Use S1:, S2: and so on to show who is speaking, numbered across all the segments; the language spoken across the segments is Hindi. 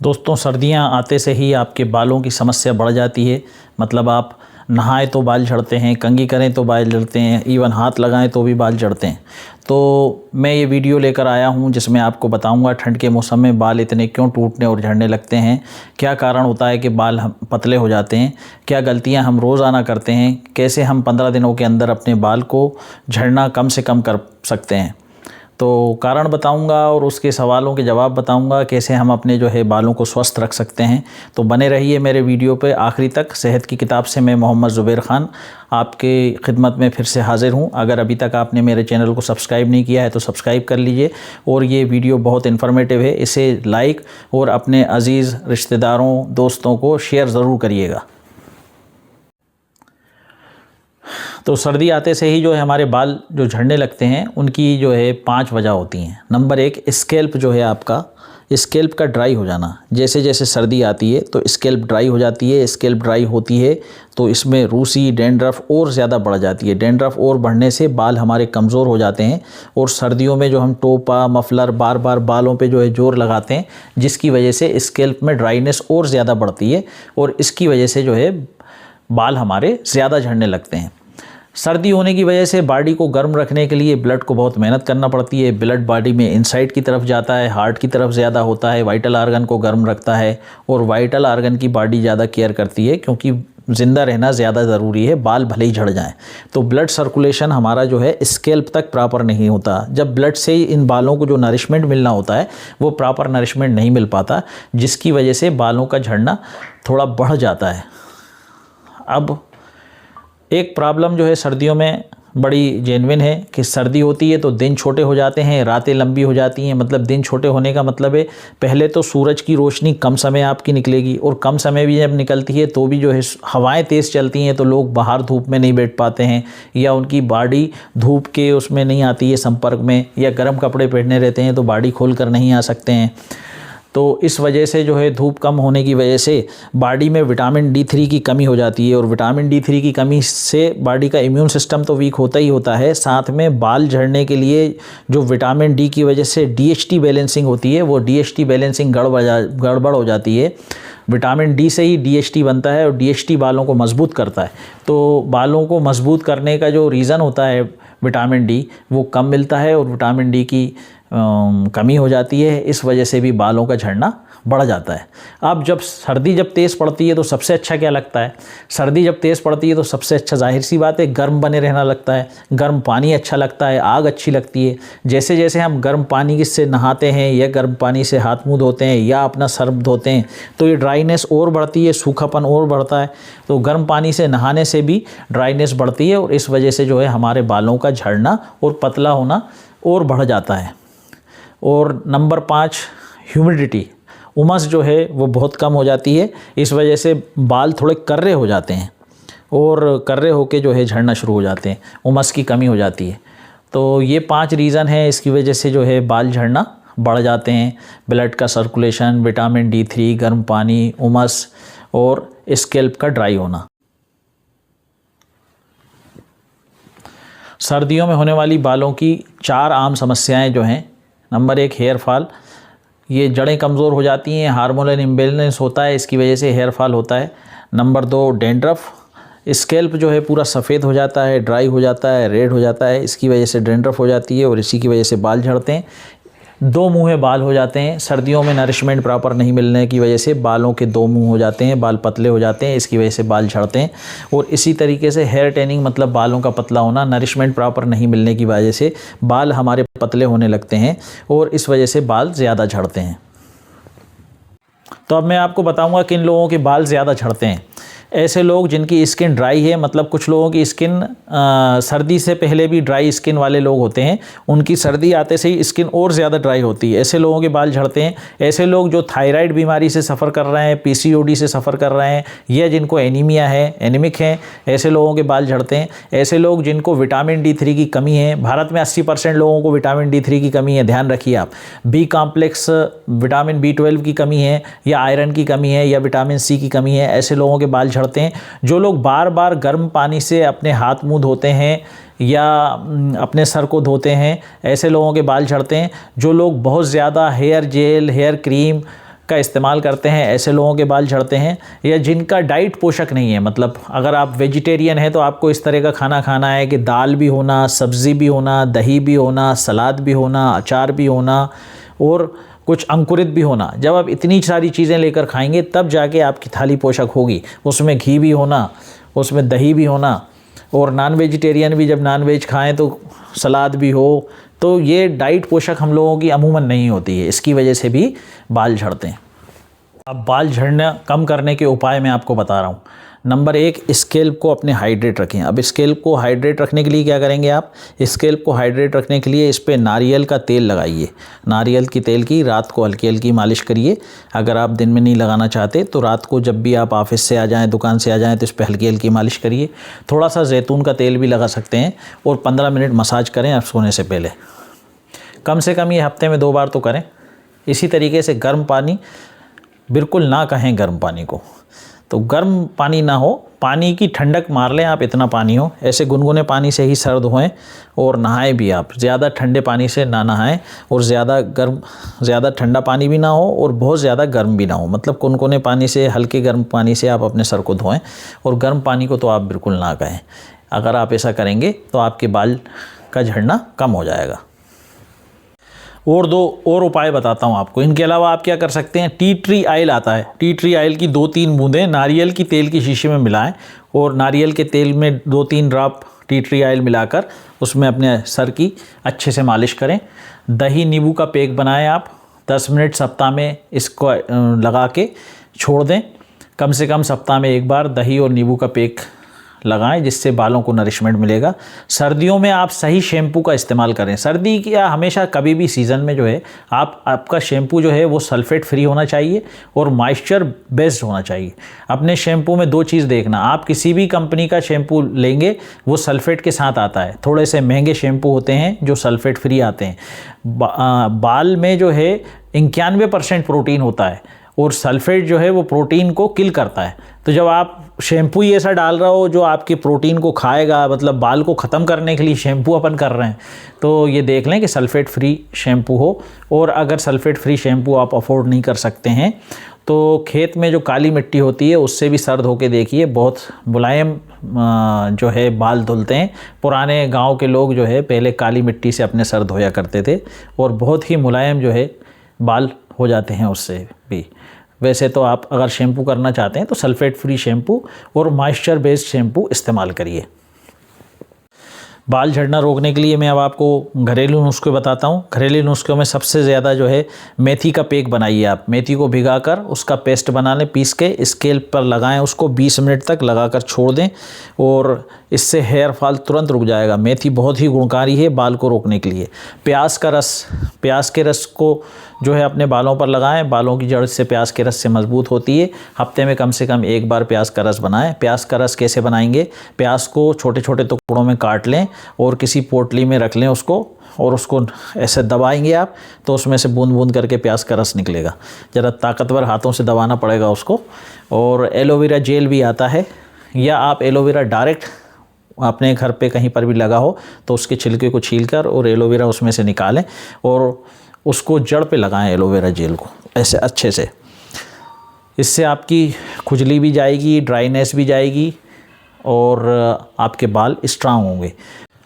S1: दोस्तों, सर्दियां आते से ही आपके बालों की समस्या बढ़ जाती है। मतलब आप नहाएं तो बाल झड़ते हैं, कंघी करें तो बाल झड़ते हैं, इवन हाथ लगाएं तो भी बाल झड़ते हैं। तो मैं ये वीडियो लेकर आया हूं जिसमें आपको बताऊंगा ठंड के मौसम में बाल इतने क्यों टूटने और झड़ने लगते हैं, क्या कारण होता है कि बाल हम पतले हो जाते हैं, क्या गलतियां हम रोज़ाना करते हैं, कैसे हम 15 दिनों के अंदर अपने बाल को झड़ना कम से कम कर सकते हैं। तो कारण बताऊंगा और उसके सवालों के जवाब बताऊंगा, कैसे हम अपने जो है बालों को स्वस्थ रख सकते हैं। तो बने रहिए मेरे वीडियो पे आखिरी तक। सेहत की किताब से मैं मोहम्मद ज़ुबैर ख़ान आपके खिदमत में फिर से हाज़िर हूँ। अगर अभी तक आपने मेरे चैनल को सब्सक्राइब नहीं किया है तो सब्सक्राइब कर लीजिए। और ये वीडियो बहुत इन्फॉर्मेटिव है, इसे लाइक और अपने अज़ीज़ रिश्तेदारों दोस्तों को शेयर ज़रूर करिएगा। तो सर्दी आते से ही जो है हमारे बाल जो झड़ने लगते हैं उनकी जो है 5 वजह होती हैं। नंबर 1, स्कैल्प जो है आपका, स्कैल्प का ड्राई हो जाना। जैसे जैसे सर्दी आती है तो स्कैल्प ड्राई हो जाती है। स्कैल्प ड्राई होती है तो इसमें रूसी, डैंड्रफ और ज़्यादा बढ़ जाती है। डैंड्रफ और बढ़ने से बाल हमारे कमज़ोर हो जाते हैं। और सर्दियों में जो हम टोपा, मफलर बार बार बालों पे जो है जोर लगाते हैं, जिसकी वजह से स्कैल्प में ड्राइनेस और ज़्यादा बढ़ती है और इसकी वजह से जो है बाल हमारे ज़्यादा झड़ने लगते हैं। सर्दी होने की वजह से बॉडी को गर्म रखने के लिए ब्लड को बहुत मेहनत करना पड़ती है। ब्लड बॉडी में इनसाइड की तरफ जाता है, हार्ट की तरफ ज़्यादा होता है, वाइटल आर्गन को गर्म रखता है और वाइटल आर्गन की बॉडी ज़्यादा केयर करती है क्योंकि ज़िंदा रहना ज़्यादा ज़रूरी है, बाल भले ही झड़ जाएं। तो ब्लड सर्कुलेशन हमारा जो है स्कैल्प तक प्रॉपर नहीं होता। जब ब्लड से इन बालों को जो नरिशमेंट मिलना होता है वो प्रॉपर नरिशमेंट नहीं मिल पाता, जिसकी वजह से बालों का झड़ना थोड़ा बढ़ जाता है। अब एक प्रॉब्लम जो है सर्दियों में बड़ी जेन्युइन है कि सर्दी होती है तो दिन छोटे हो जाते हैं, रातें लंबी हो जाती हैं। मतलब दिन छोटे होने का मतलब है पहले तो सूरज की रोशनी कम समय आपकी निकलेगी और कम समय भी जब निकलती है तो भी जो है हवाएं तेज़ चलती हैं तो लोग बाहर धूप में नहीं बैठ पाते हैं या उनकी बॉडी धूप के उसमें नहीं आती है संपर्क में, या गर्म कपड़े पहने रहते हैं तो बॉडी खोल कर नहीं आ सकते हैं। तो इस वजह से जो है धूप कम होने की वजह से बॉडी में विटामिन D3 की कमी हो जाती है और विटामिन D3 की कमी से बॉडी का इम्यून सिस्टम तो वीक होता ही होता है। साथ में बाल झड़ने के लिए जो विटामिन D की वजह से DHT बैलेंसिंग होती है, वो DHT बैलेंसिंग गड़बड़ हो जाती है। विटामिन D से ही DHT बनता है और DHT बालों को मजबूत करता है। तो बालों को मजबूत करने का जो रीज़न होता है विटामिन D, वो कम मिलता है और विटामिन D की कमी हो जाती है। इस वजह से भी बालों का झड़ना बढ़ जाता है। अब सर्दी जब तेज़ पड़ती है तो सबसे अच्छा क्या लगता है? सर्दी जब तेज़ पड़ती है तो सबसे अच्छा जाहिर सी बात है गर्म बने रहना लगता है। गर्म पानी अच्छा लगता है, आग अच्छी लगती है। जैसे जैसे हम गर्म पानी से नहाते हैं या गर्म पानी से हाथ मुँह धोते हैं या अपना सर धोते हैं तो ये ड्राइनेस और बढ़ती है, सूखापन और बढ़ता है। तो गर्म पानी से नहाने से भी ड्राइनेस बढ़ती है और इस वजह से जो है हमारे बालों का झड़ना और पतला होना और बढ़ जाता है। और नंबर 5, ह्यूमिडिटी, उमस जो है वो बहुत कम हो जाती है। इस वजह से बाल थोड़े कर्रे हो जाते हैं और कर्रे होके जो है झड़ना शुरू हो जाते हैं, उमस की कमी हो जाती है। तो ये 5 रीज़न है, इसकी वजह से जो है बाल झड़ना बढ़ जाते हैं। ब्लड का सर्कुलेशन, विटामिन D3, गर्म पानी, उमस और स्कैल्प का ड्राई होना। सर्दियों में होने वाली बालों की 4 आम समस्याएं जो हैं। नंबर 1, हेयर फॉल, ये जड़ें कमज़ोर हो जाती हैं, हार्मोनल इम्बैलेंस होता है, इसकी वजह से हेयर फॉल होता है। नंबर 2, डैंड्रफ, स्कैल्प जो है पूरा सफ़ेद हो जाता है, ड्राई हो जाता है, रेड हो जाता है, इसकी वजह से डैंड्रफ हो जाती है और इसी की वजह से बाल झड़ते हैं। 2 मुँहे बाल हो जाते हैं, सर्दियों में नरिशमेंट प्रॉपर नहीं मिलने की वजह से बालों के 2 मुँह हो जाते हैं, बाल पतले हो जाते हैं, इसकी वजह से बाल झड़ते हैं। और इसी तरीके से हेयर टैनिंग, मतलब बालों का पतला होना, नरिशमेंट प्रॉपर नहीं मिलने की वजह से बाल हमारे पतले होने लगते हैं और इस वजह से बाल ज़्यादा झड़ते हैं। तो अब मैं आपको बताऊंगा किन लोगों के बाल ज़्यादा झड़ते हैं। ऐसे लोग जिनकी स्किन ड्राई है, मतलब कुछ लोगों की स्किन सर्दी से पहले भी ड्राई स्किन वाले लोग होते हैं, उनकी सर्दी आते से ही स्किन और ज़्यादा ड्राई होती है, ऐसे लोगों के बाल झड़ते हैं। ऐसे लोग जो थायराइड बीमारी से सफ़र कर रहे हैं, PCOD से सफ़र कर रहे हैं या जिनको एनीमिया है, एनीमिक हैं, ऐसे लोगों के बाल झड़ते हैं। ऐसे लोग जिनको विटामिन D3 की कमी है, भारत में 80% लोगों को विटामिन D3 की कमी है, ध्यान रखिए आप। B कॉम्प्लेक्स, विटामिन B12 की कमी है या आयरन की कमी है या विटामिन C की कमी है, ऐसे लोगों के बाल झड़ते हैं। जो लोग बार बार गर्म पानी से अपने हाथ मुंह धोते हैं या अपने सर को धोते हैं, ऐसे लोगों के बाल झड़ते हैं। जो लोग बहुत ज़्यादा हेयर जेल, हेयर क्रीम का इस्तेमाल करते हैं ऐसे लोगों के बाल झड़ते हैं, या जिनका डाइट पोषक नहीं है, मतलब अगर आप वेजिटेरियन हैं तो आपको इस तरह का खाना खाना है कि दाल भी होना, सब्ज़ी भी होना, दही भी होना, सलाद भी होना, अचार भी होना और कुछ अंकुरित भी होना। जब आप इतनी सारी चीज़ें लेकर खाएंगे तब जाके आपकी थाली पोषक होगी। उसमें घी भी होना, उसमें दही भी होना, और नॉन वेजिटेरियन भी जब नॉन वेज खाएँ तो सलाद भी हो। तो ये डाइट पोषक हम लोगों की अमूमन नहीं होती है, इसकी वजह से भी बाल झड़ते हैं। अब बाल झड़ना कम करने के उपाय मैं आपको बता रहा हूँ। नंबर 1, स्कैल्प को अपने हाइड्रेट रखें। अब स्कैल्प को हाइड्रेट रखने के लिए क्या करेंगे आप? स्कैल्प को हाइड्रेट रखने के लिए इस पर नारियल का तेल लगाइए। नारियल की तेल की रात को हल्की हल्की मालिश करिए। अगर आप दिन में नहीं लगाना चाहते तो रात को जब भी आप ऑफिस से आ जाएँ, दुकान से आ जाएँ, तो इस पर हल्की हल्की मालिश करिए। थोड़ा सा जैतून का तेल भी लगा सकते हैं और 15 मिनट मसाज करें आप सोने से पहले। कम से कम ये हफ्ते में 2 बार तो करें। इसी तरीके से गर्म पानी बिल्कुल ना कहें गर्म पानी को, तो गर्म पानी ना हो, पानी की ठंडक मार लें आप, इतना पानी हो। ऐसे गुनगुने पानी से ही सर्द होएं और नहाएं भी आप। ज़्यादा ठंडे पानी से ना नहाएं और ज़्यादा ठंडा पानी भी ना हो और बहुत ज़्यादा गर्म भी ना हो। मतलब गुनगुने पानी से, हल्के गर्म पानी से आप अपने सर को धोएं, और गर्म पानी को तो आप बिल्कुल ना कहें। अगर आप ऐसा करेंगे तो आपके बाल का झड़ना कम हो जाएगा। और 2 और उपाय बताता हूँ आपको। इनके अलावा आप क्या कर सकते हैं? टी ट्री ऑयल आता है। टी ट्री ऑयल की 2-3 बूंदें नारियल की तेल की शीशी में मिलाएं और नारियल के तेल में 2-3 ड्रॉप टी ट्री ऑयल मिलाकर उसमें अपने सर की अच्छे से मालिश करें। दही नींबू का पैक बनाएं आप, 10 मिनट सप्ताह में इसको लगा के छोड़ दें। कम से कम सप्ताह में 1 बार दही और नींबू का पैक लगाएं, जिससे बालों को नरिशमेंट मिलेगा। सर्दियों में आप सही शैम्पू का इस्तेमाल करें। सर्दी या हमेशा कभी भी सीज़न में जो है आपका शैम्पू जो है वो सल्फेट फ्री होना चाहिए और मॉइस्चर बेस्ड होना चाहिए। अपने शैम्पू में 2 चीज़ देखना, आप किसी भी कंपनी का शैम्पू लेंगे वो सल्फेट के साथ आता है। थोड़े से महंगे शैम्पू होते हैं जो सल्फेट फ्री आते हैं। बाल में जो है 91% प्रोटीन होता है और सल्फेट जो है वो प्रोटीन को किल करता है। तो जब आप शैम्पू ही ऐसा डाल रहा हो जो आपके प्रोटीन को खाएगा, मतलब बाल को ख़त्म करने के लिए शैम्पू अपन कर रहे हैं, तो ये देख लें कि सल्फेट फ्री शैम्पू हो। और अगर सल्फेट फ्री शैम्पू आप अफोर्ड नहीं कर सकते हैं तो खेत में जो काली मिट्टी होती है उससे भी सर धो के देखिए, बहुत मुलायम जो है बाल धुलते हैं। पुराने गाँव के लोग जो है पहले काली मिट्टी से अपने सर धोया करते थे और बहुत ही मुलायम जो है बाल हो जाते हैं उससे भी। वैसे तो आप अगर शैम्पू करना चाहते हैं तो सल्फेट फ्री शैम्पू और मॉइस्चर बेस्ड शैम्पू इस्तेमाल करिए। बाल झड़ना रोकने के लिए मैं अब आपको घरेलू नुस्खे बताता हूँ। घरेलू नुस्खों में सबसे ज़्यादा जो है मेथी का पैक बनाइए आप। मेथी को भिगाकर उसका पेस्ट बना लें, पीस के स्कैल्प पर लगाएं, उसको 20 मिनट तक लगाकर छोड़ दें और इससे हेयर फॉल तुरंत रुक जाएगा। मेथी बहुत ही गुणकारी है बाल को रोकने के लिए। प्याज के रस को जो है अपने बालों पर लगाएं। बालों की जड़ से प्याज के रस से मजबूत होती है। हफ्ते में कम से कम 1 बार प्याज का रस बनाएं। प्याज का रस कैसे बनाएंगे? प्याज को छोटे छोटे टुकड़ों में काट लें और किसी पोटली में रख लें उसको, और उसको ऐसे दबाएंगे आप तो उसमें से बूंद बूंद करके प्याज का रस निकलेगा। ज़रा ताकतवर हाथों से दबाना पड़ेगा उसको। और एलोवेरा जेल भी आता है, या आप एलोवेरा डायरेक्ट अपने घर पे कहीं पर भी लगा हो तो उसके छिलके को छीलकर और एलोवेरा उसमें से निकालें और उसको जड़ पे लगाएं एलोवेरा जेल को ऐसे अच्छे से। इससे आपकी खुजली भी जाएगी, ड्राइनेस भी जाएगी और आपके बाल स्ट्रांग होंगे।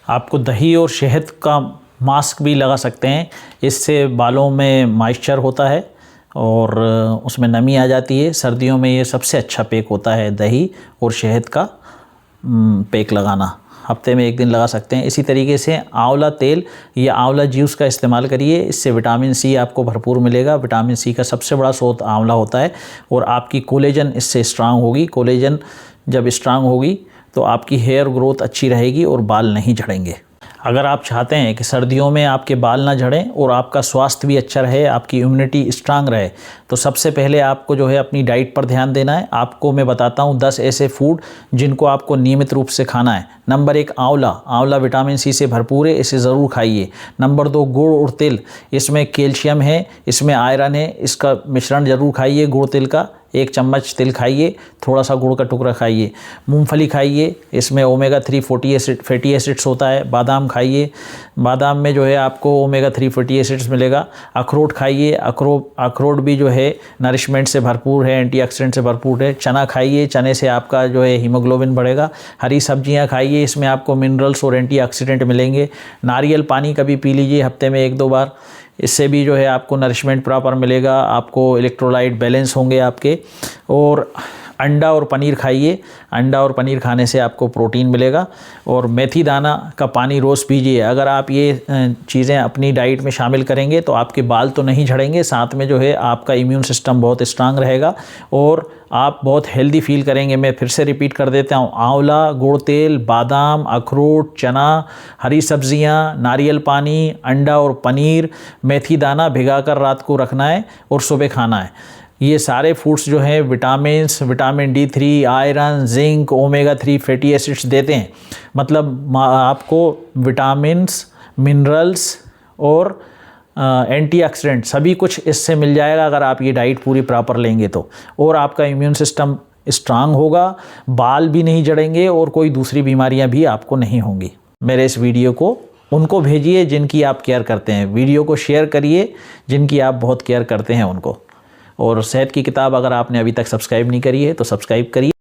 S1: आपको दही और शहद का मास्क भी लगा सकते हैं। इससे बालों में मॉइस्चर होता है और उसमें नमी आ जाती है। सर्दियों में ये सबसे अच्छा पैक होता है, दही और शहद का पैक लगाना। हफ्ते में 1 दिन लगा सकते हैं। इसी तरीके से आंवला तेल या आंवला जूस का इस्तेमाल करिए। इससे विटामिन सी आपको भरपूर मिलेगा। विटामिन सी का सबसे बड़ा स्रोत आंवला होता है और आपकी कोलेजन इससे स्ट्रांग होगी। कोलेजन जब स्ट्रांग होगी तो आपकी हेयर ग्रोथ अच्छी रहेगी और बाल नहीं झड़ेंगे। अगर आप चाहते हैं कि सर्दियों में आपके बाल ना झड़ें और आपका स्वास्थ्य भी अच्छा रहे, आपकी इम्यूनिटी स्ट्रांग रहे, तो सबसे पहले आपको जो है अपनी डाइट पर ध्यान देना है। आपको मैं बताता हूँ 10 ऐसे फूड जिनको आपको नियमित रूप से खाना है। नंबर 1 आंवला विटामिन सी से भरपूर है, इसे ज़रूर खाइए। नंबर 2 गुड़ और तिल, इसमें कैल्शियम है, इसमें आयरन है, इसका मिश्रण ज़रूर खाइए गुड़ तिल का। 1 चम्मच तिल खाइए, थोड़ा सा गुड़ का टुकड़ा खाइए। मूंगफली खाइए, इसमें ओमेगा 3 फैटी एसिड्स होता है। बादाम खाइए, बादाम में जो है आपको ओमेगा 3 फैटी एसिड्स मिलेगा। अखरोट खाइए, अखरोट भी जो है नरिशमेंट से भरपूर है, एंटीऑक्सीडेंट से भरपूर है। चना खाइए, चने से आपका जो है हीमोग्लोबिन बढ़ेगा। हरी सब्जियां खाइए, इसमें आपको मिनरल्स और एंटीऑक्सीडेंट मिलेंगे। नारियल पानी कभी पी लीजिए हफ्ते में 1-2 बार, इससे भी जो है आपको नरिशमेंट प्रॉपर मिलेगा, आपको इलेक्ट्रोलाइट बैलेंस होंगे आपके। और अंडा और पनीर खाइए, अंडा और पनीर खाने से आपको प्रोटीन मिलेगा। और मेथी दाना का पानी रोज़ पीजिए। अगर आप ये चीज़ें अपनी डाइट में शामिल करेंगे तो आपके बाल तो नहीं झड़ेंगे, साथ में जो है आपका इम्यून सिस्टम बहुत स्ट्रांग रहेगा और आप बहुत हेल्दी फील करेंगे। मैं फिर से रिपीट कर देता हूँ, आंवला, गुड़ तेल, बादाम, अखरोट, चना, हरी सब्जियाँ, नारियल पानी, अंडा और पनीर, मेथी दाना भिगाकर रात को रखना है और सुबह खाना है। ये सारे फूड्स जो हैं vitamins, vitamin D3, iron, zinc, omega 3 fatty acids देते हैं। मतलब आपको विटामिन्स, मिनरल्स और एंटीऑक्सीडेंट सभी कुछ इससे मिल जाएगा अगर आप ये डाइट पूरी प्रॉपर लेंगे तो। और आपका इम्यून सिस्टम स्ट्रांग होगा, बाल भी नहीं झड़ेंगे और कोई दूसरी बीमारियां भी आपको नहीं होंगी। मेरे इस वीडियो को उनको भेजिए जिनकी आप केयर करते हैं, वीडियो को शेयर करिए जिनकी आप बहुत केयर करते हैं उनको। और सेहत की किताब अगर आपने अभी तक सब्सक्राइब नहीं करी है तो सब्सक्राइब करिए।